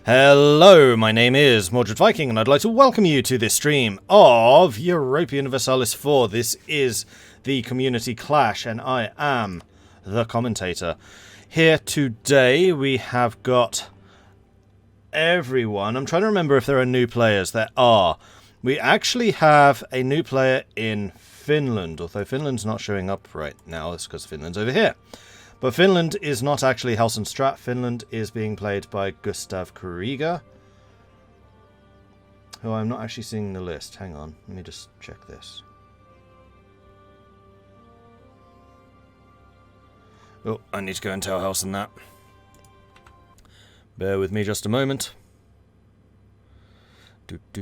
Hello, my name is Mordred Viking, and I'd like to welcome you to this stream of Europa Universalis IV. This is the Community Clash, and I am the Commentator. Here today we have got everyone. I'm trying to remember if there are new players. There are. We actually have a new player in Finland, although Finland's not showing up right now. It's because Finland's over here. But Finland is not actually Helson Strat. Finland is being played by Gustav Kuriga, who I'm not actually seeing the list. Hang on, let me just check this. Oh, I need to go and tell Helson that. Bear with me just a moment. Do. You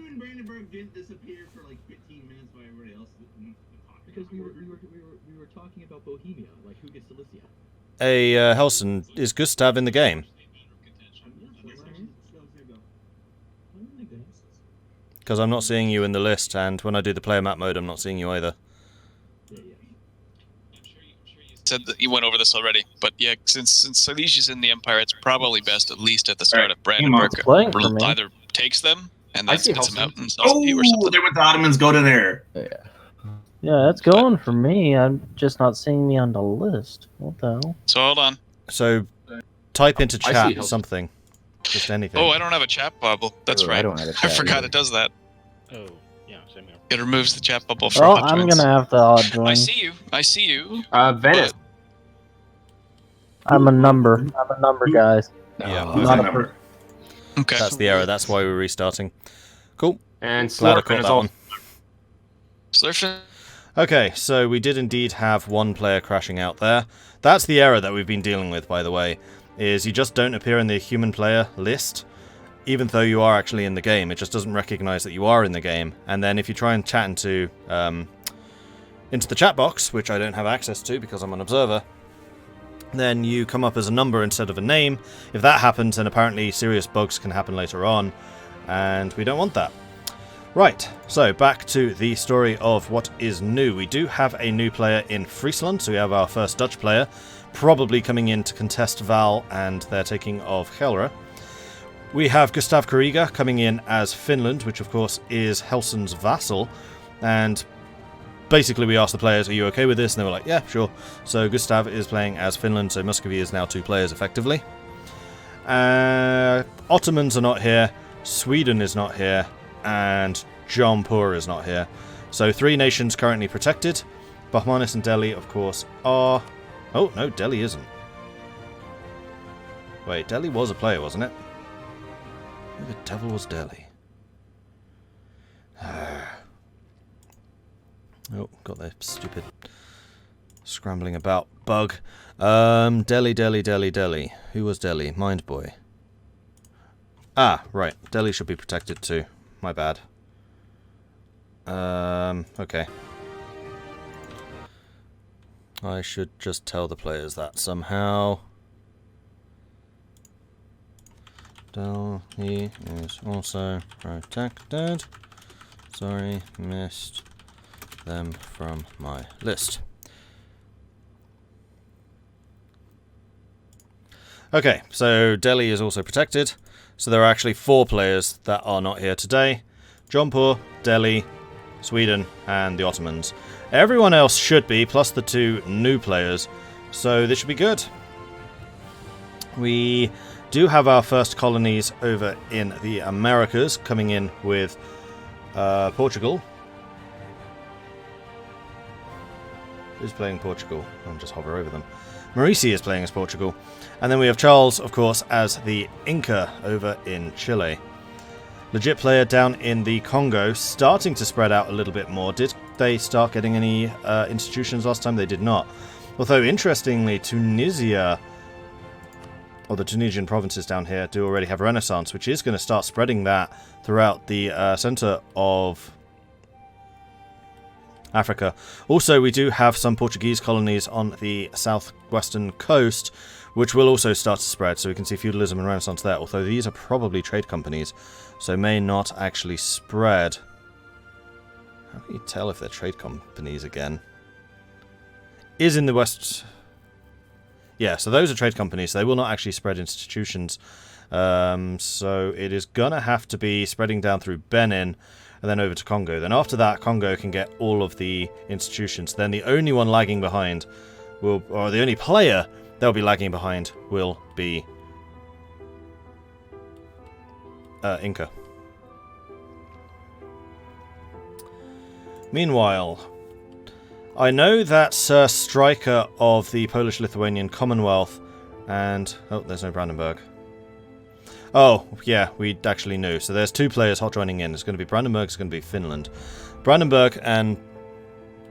and Brandenburg didn't disappear for like 15 minutes while everybody else was talking. Because we were talking about Bohemia, like who gets Cilicia. Hey, Helson, is Gustav in the game? Because I'm not seeing you in the list, and when I do the player map mode, I'm not seeing you either. Said that you went over this already, but yeah, since Silesia's in the Empire, it's probably best, at least at the start of Brandenburg, either takes them and then spits them out and sells you or something. There went the Ottomans. Go to there. Yeah, that's going for me. I'm just not seeing me on the list. What the hell? So hold on. So, type into chat something. Just anything. Oh, I don't have a chat bubble. That's right. I don't have a chat I forgot either. it does that. Oh, yeah, same here. It removes the chat bubble from Oh, the I'm twins. gonna have to join. I see you. I see you. Venice. I'm a number, guys. Yeah, Not a per- Okay. that's the error. That's why we're restarting. Cool. And Glad I Slurpin caught is that all. one. Slurfin. Okay, so we did indeed have one player crashing out there. That's the error that we've been dealing with, by the way, is you just don't appear in the human player list, even though you are actually in the game. It just doesn't recognize that you are in the game. And then if you try and chat into the chat box, which I don't have access to because I'm an observer, then you come up as a number instead of a name. If that happens, then apparently serious bugs can happen later on, and we don't want that. Right, so back to the story of what is new. We do have a new player in Friesland, so we have our first Dutch player, probably coming in to contest Val and their taking of Helra. We have Gustav Kuriga coming in as Finland, which of course is Helson's vassal, and basically we asked the players, are you okay with this? And they were like, yeah, sure. So Gustav is playing as Finland, so Muscovy is now 2 players effectively. Ottomans are not here, Sweden is not here, and Jampur is not here. So 3 nations currently protected. Bahmanis and Delhi, of course, are... Oh, no, Delhi isn't. Wait, Delhi was a player, wasn't it? Who the devil was Delhi? Oh, got the stupid scrambling about bug. Delhi. Who was Delhi? Mind Boy. Ah, right. Delhi should be protected too. My bad. Okay. I should just tell the players that somehow. Delhi is also protected. Sorry, missed them from my list. Okay, so Delhi is also protected. So there are actually 4 players that are not here today. Jampur, Delhi, Sweden, and the Ottomans. Everyone else should be, plus the 2 new players. So this should be good. We do have our first colonies over in the Americas, coming in with Portugal. Who's playing Portugal? I'll just hover over them. Maurici is playing as Portugal. And then we have Charles, of course, as the Inca over in Chile. Legit player down in the Congo, starting to spread out a little bit more. Did they start getting any institutions last time? They did not. Although, interestingly, Tunisia, or the Tunisian provinces down here, do already have Renaissance, which is going to start spreading that throughout the center of Africa. Also, we do have some Portuguese colonies on the southwestern coast, which will also start to spread. So we can see feudalism and Renaissance there, although these are probably trade companies, so may not actually spread. How can you tell if they're trade companies again? Is in the west... Yeah, so those are trade companies. They will not actually spread institutions. So it is going to have to be spreading down through Benin and then over to Congo. Then after that, Congo can get all of the institutions. Then the only one lagging behind will, or the only player they'll be lagging behind will be Inca. Meanwhile, I know that Sir Striker of the Polish-Lithuanian Commonwealth and... Oh, there's no Brandenburg. Oh, yeah, we actually knew. So there's 2 players hot joining in. It's going to be Brandenburg, it's going to be Finland. Brandenburg and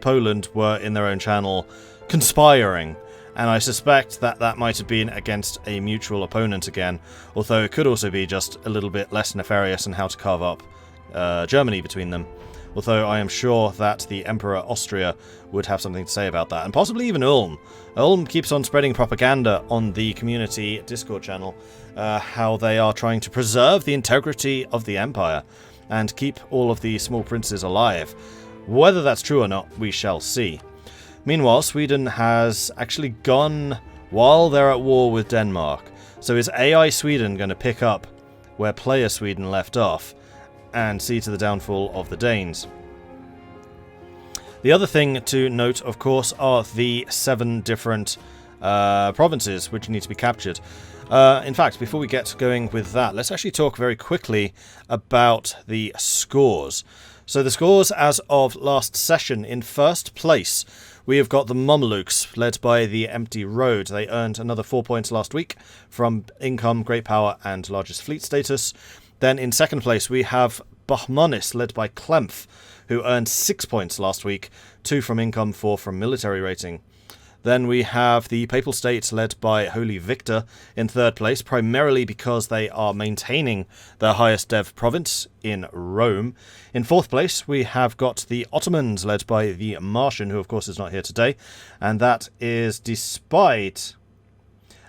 Poland were in their own channel conspiring, and I suspect that that might have been against a mutual opponent again, although it could also be just a little bit less nefarious in how to carve up Germany between them. Although I am sure that the Emperor Austria would have something to say about that, and possibly even Ulm. Ulm keeps on spreading propaganda on the community Discord channel, how they are trying to preserve the integrity of the Empire and keep all of the small princes alive. Whether that's true or not, we shall see. Meanwhile, Sweden has actually gone while they're at war with Denmark. So is AI Sweden going to pick up where Player Sweden left off and see to the downfall of the Danes? The other thing to note, of course, are the 7 different provinces which need to be captured. In fact, before we get going with that, let's actually talk very quickly about the scores. So the scores as of last session: in first place, we have got the Mamelukes, led by the Empty Road. They earned another 4 points last week from income, great power, and largest fleet status. Then in second place, we have Bahmanis, led by Klemf, who earned 6 points last week, 2 from income, 4 from military rating. Then we have the Papal State, led by Holy Victor, in third place, primarily because they are maintaining their highest dev province in Rome. In fourth place, we have got the Ottomans, led by the Martian, who of course is not here today, and that is despite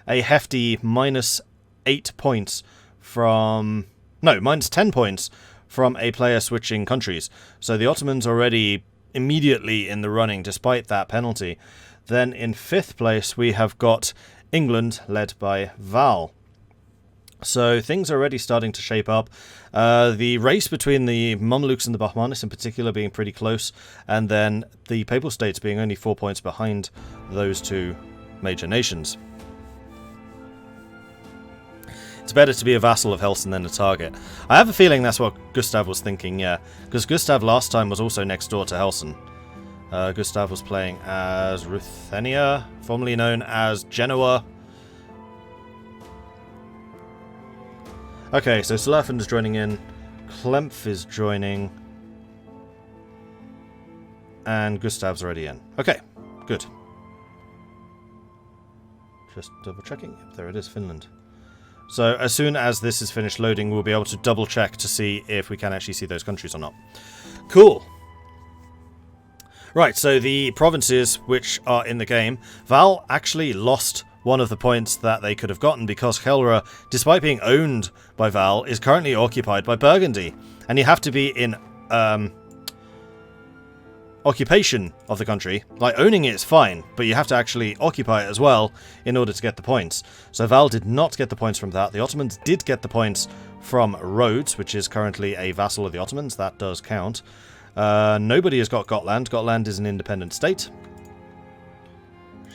a hefty minus 8 points from... No, minus 10 points from a player switching countries. So the Ottomans already immediately in the running, despite that penalty. Then in fifth place, we have got England, led by Val. So things are already starting to shape up. The race between the Mamelukes and the Bahmanis in particular being pretty close, and then the Papal States being only 4 points behind those 2 major nations. It's better to be a vassal of Helsen than a target. I have a feeling that's what Gustav was thinking, yeah. Because Gustav last time was also next door to Helsen. Gustav was playing as Ruthenia, formerly known as Genoa. Okay, so Slurfen is joining in. Klemf is joining. And Gustav's already in. Okay, good. Just double checking. Yep, there it is, Finland. So as soon as this is finished loading, we'll be able to double check to see if we can actually see those countries or not. Cool. Right, so the provinces which are in the game, Val actually lost one of the points that they could have gotten because Helra, despite being owned by Val, is currently occupied by Burgundy. And you have to be in occupation of the country. Like, owning it is fine, but you have to actually occupy it as well in order to get the points. So Val did not get the points from that. The Ottomans did get the points from Rhodes, which is currently a vassal of the Ottomans. That does count. Nobody has got Gotland. Gotland is an independent state.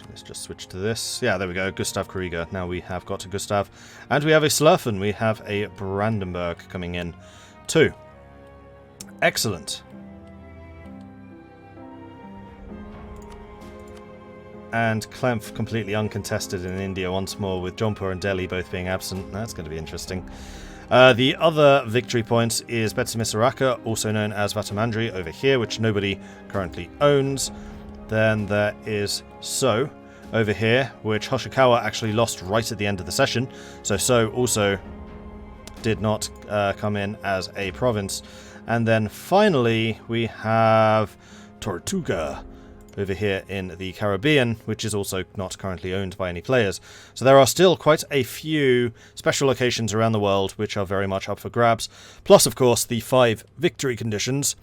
Let's just switch to this. Yeah, there we go. Gustav Krieger. Now we have got a Gustav. And we have a Slurfen. We have a Brandenburg coming in too. Excellent. And Klemf completely uncontested in India once more, with Jaunpur and Delhi both being absent. That's going to be interesting. The other victory points is Betsimisaraka, also known as Vatamandri, over here, which nobody currently owns. Then there is So over here, which Hoshikawa actually lost right at the end of the session. So also did not come in as a province. And then finally we have Tortuga over here in the Caribbean, which is also not currently owned by any players. So there are still quite a few special locations around the world which are very much up for grabs. Plus, of course, the 5 victory conditions,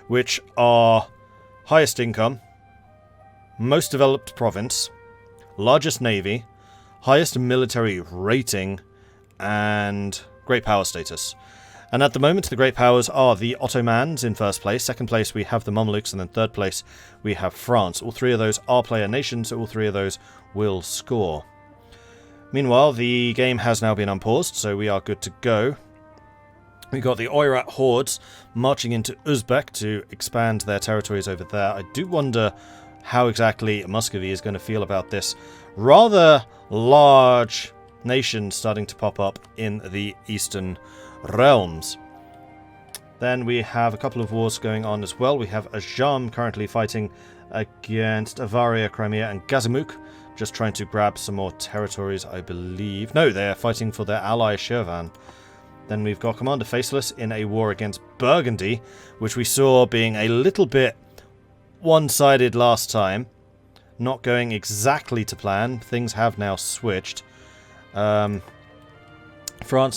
which are highest income, most developed province, largest navy, highest military rating, and great power status. And at the moment, the great powers are the Ottomans in first place. Second place, we have the Mamluks. And then third place, we have France. All three of those are player nations, so all three of those will score. Meanwhile, the game has now been unpaused, so we are good to go. We got the Oirat hordes marching into Uzbek to expand their territories over there. I do wonder how exactly Muscovy is going to feel about this rather large nation starting to pop up in the eastern realms. Then we have a couple of wars going on as well. We have Ajam currently fighting against Avaria, Crimea, and Gazimuk, just trying to grab some more territories, I believe. No, they're fighting for their ally Shirvan. Then we've got Commander Faceless in a war against Burgundy, which we saw being a little bit one-sided last time. Not going exactly to plan. Things have now switched. France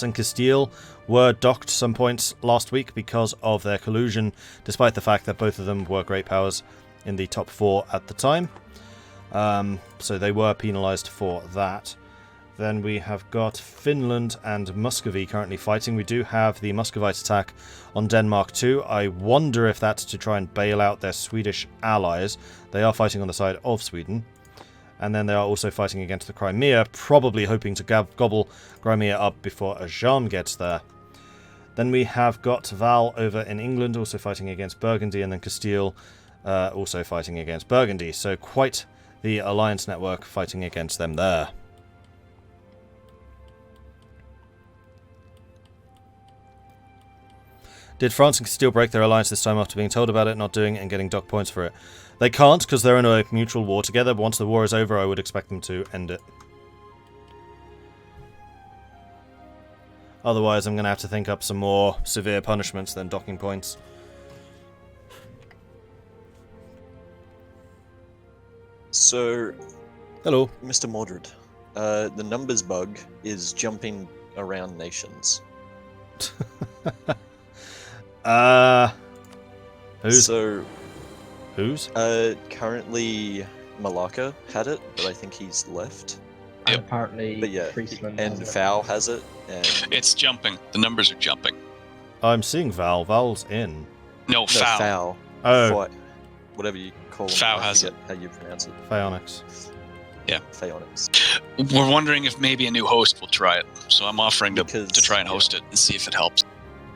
and Castile were docked some points last week because of their collusion, despite the fact that both of them were great powers in the top 4 at the time. So they were penalised for that. Then we have got Finland and Muscovy currently fighting. We do have the Muscovite attack on Denmark too. I wonder if that's to try and bail out their Swedish allies. They are fighting on the side of Sweden. And then they are also fighting against the Crimea, probably hoping to gobble Crimea up before Ajam gets there. Then we have got Val over in England, also fighting against Burgundy, and then Castile also fighting against Burgundy. So quite the alliance network fighting against them there. Did France and Castile break their alliance this time after being told about it, not doing it, and getting dock points for it? They can't, because they're in a mutual war together. But once the war is over, I would expect them to end it. Otherwise, I'm going to have to think up some more severe punishments than docking points. So, hello, Mr. Mordred. The numbers bug is jumping around nations. Who's? Who's? Currently Malacca had it, but I think he's left. Yep. Apparently, But yeah, Friesland and has it. Val has it. And It's jumping. The numbers are jumping. I'm seeing Val. Val's in. No, no, foul. Val. Oh, Fi- whatever you call him. Val I has forget how you pronounce it. Phaonix. Phaonix. We're wondering if maybe a new host will try it. So I'm offering to try and Because- host it and see if it helps.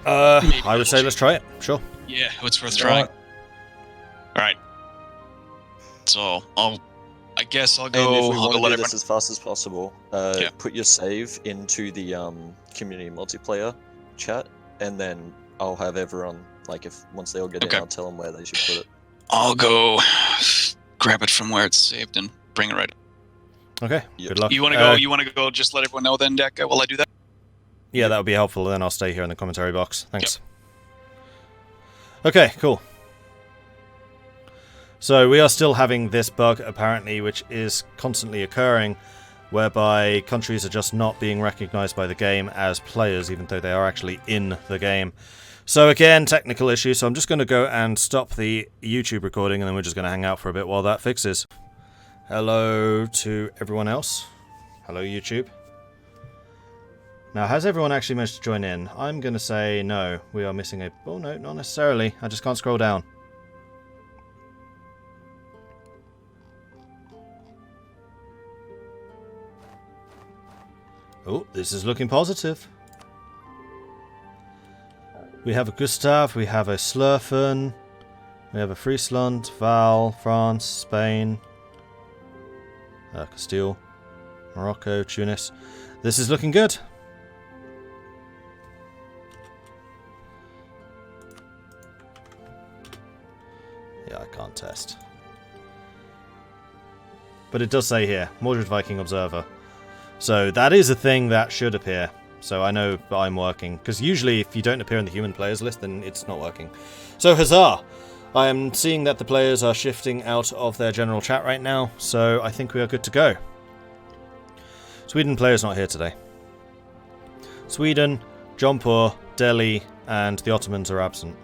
I would say let's try it. Sure. Yeah, it's worth trying. Alright. So I guess I'll And go. if we I'll want go to let do everyone. this as fast as possible, Yeah. put your save into the community multiplayer chat, and then I'll have everyone, like, if once they all get Okay. in, I'll tell them where they should put it. I'll go grab it from where it's saved and bring it right. Okay. Yep. Good luck. You want to go? You want to go? Just let everyone know then, Deck. While I do that. Yeah, that would be helpful. Then I'll stay here in the commentary box. Thanks. Okay, cool. So we are still having this bug, apparently, which is constantly occurring, whereby countries are just not being recognized by the game as players, even though they are actually in the game. So again, technical issue, so I'm just going to go and stop the YouTube recording, and then we're just going to hang out for a bit while that fixes. Hello to everyone else. Hello, YouTube. Now, has everyone actually managed to join in? I'm going to say no. We are missing a... Oh, no, not necessarily. I just can't scroll down. Oh, this is looking positive. We have a Gustav, we have a Slurfen, we have a Friesland, Val, France, Spain, Castile, Morocco, Tunis. This is looking good. Yeah, I can't test. But it does say here, Mordred Viking Observer. So that is a thing that should appear. So I know that I'm working. Because usually if you don't appear in the human players list, then it's not working. So huzzah! I am seeing that the players are shifting out of their general chat right now. So I think we are good to go. Sweden player's not here today. Sweden, Jampur, Delhi, and the Ottomans are absent.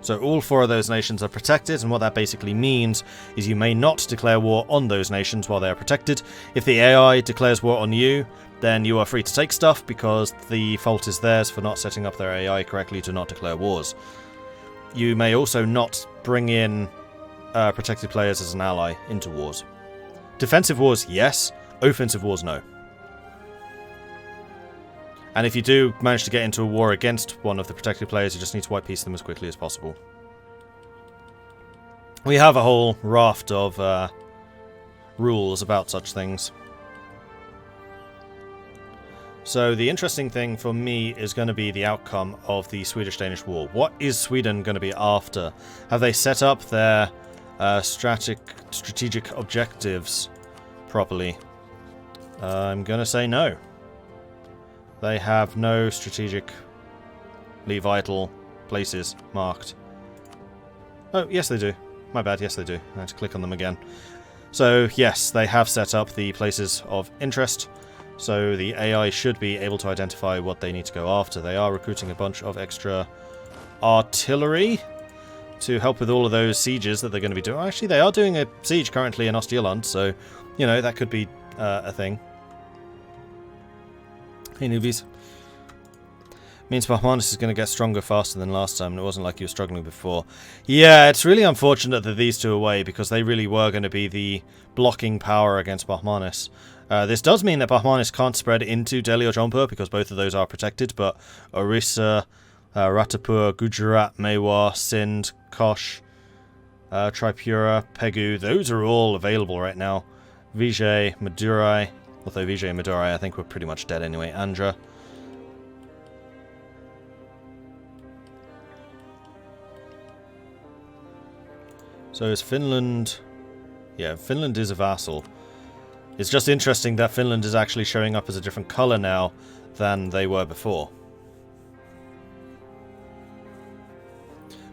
So all 4 of those nations are protected, and what that basically means is you may not declare war on those nations while they are protected. If the AI declares war on you, then you are free to take stuff because the fault is theirs for not setting up their AI correctly to not declare wars. You may also not bring in protected players as an ally into wars. Defensive wars, yes. Offensive wars, no. And if you do manage to get into a war against one of the protected players, you just need to white piece them as quickly as possible. We have a whole raft of rules about such things. So the interesting thing for me is going to be the outcome of the Swedish-Danish war. What is Sweden going to be after? Have they set up their strategic objectives properly? I'm going to say no. They have no strategically vital places marked. Oh, yes they do. My bad, yes they do. I had to click on them again. So, yes, they have set up the places of interest. So the AI should be able to identify what they need to go after. They are recruiting a bunch of extra artillery to help with all of those sieges that they're going to be doing. Actually, they are doing a siege currently in Ostjylland, so, you know, that could be a thing. Hey, newbies. Means Bahmanis is going to get stronger faster than last time, and it wasn't like he was struggling before. Yeah, it's really unfortunate that these two are away, because they really were going to be the blocking power against Bahmanis. This does mean that Bahmanis can't spread into Delhi or Jaunpur, because both of those are protected, but Orissa, Ratapur, Gujarat, Mewar, Sindh, Kosh, Tripura, Pegu, those are all available right now. Vijay, Madurai, although Vijay and Madurai I think were pretty much dead anyway. Andhra. So is Finland... Yeah, Finland is a vassal. It's just interesting that Finland is actually showing up as a different colour now than they were before.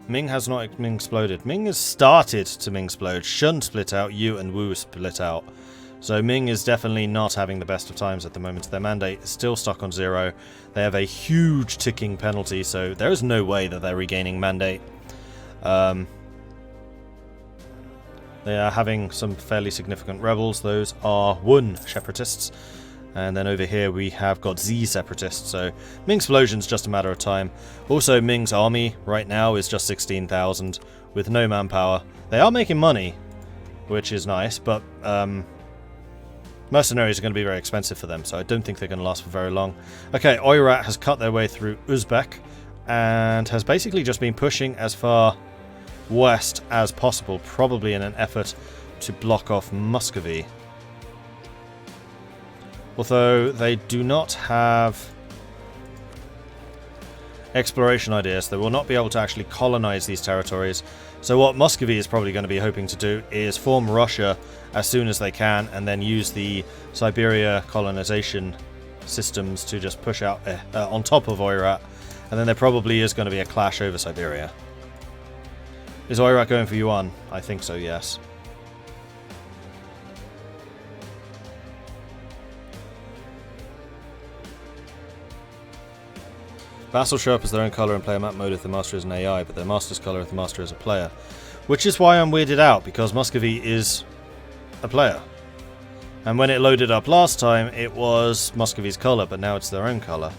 Ming has not exploded. Ming has started to explode. Shun split out, Yu and Wu split out. So Ming is definitely not having the best of times at the moment. Their mandate is still stuck on 0. They have a huge ticking penalty, so there is no way that they're regaining mandate. They are having some fairly significant rebels. Those are Wun separatists. And then over here we have got Z separatists. So Ming's explosion's just a matter of time. Also, Ming's army right now is just 16,000 with no manpower. They are making money, which is nice, but mercenaries are going to be very expensive for them, so I don't think they're going to last for very long. Okay, Oirat has cut their way through Uzbek and has basically just been pushing as far west as possible, probably in an effort to block off Muscovy. Although they do not have exploration ideas, they will not be able to actually colonize these territories. So what Muscovy is probably going to be hoping to do is form Russia as soon as they can, and then use the Siberia colonization systems to just push out on top of Oirat, and then there probably is going to be a clash over Siberia. Is Oirat going for Yuan? I think so, yes. Vassals show up as their own colour and play a map mode if the master is an AI, but their master's colour if the master is a player. Which is why I'm weirded out, because Muscovy is a player. And when it loaded up last time, it was Muscovy's colour, but now it's their own colour.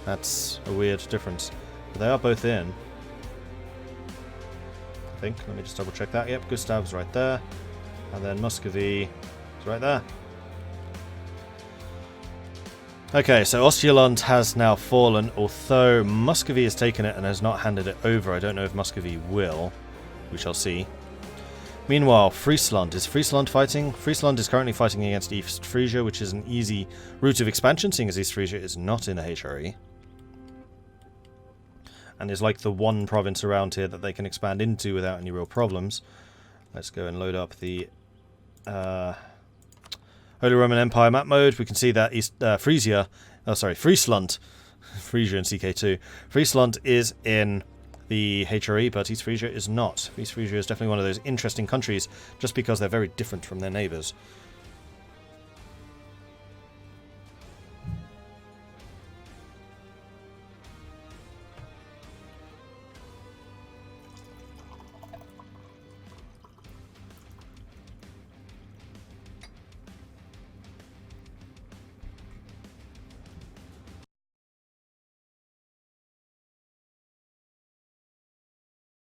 That's a weird difference. But they are both in. I think. Let me just double check that. Yep, Gustav's right there. And then Muscovy is right there. Okay, so Ostjylland has now fallen, although Muscovy has taken it and has not handed it over. I don't know if Muscovy will. We shall see. Meanwhile, Friesland. Is Friesland fighting? Friesland is currently fighting against East Frisia, which is an easy route of expansion, seeing as East Frisia is not in a HRE. And is like the one province around here that they can expand into without any real problems. Let's go and load up the Holy Roman Empire map mode. We can see that Friesland, Frisia and CK2. Friesland is in the HRE, but East Frisia is not. East Frisia is definitely one of those interesting countries, just because they're very different from their neighbours.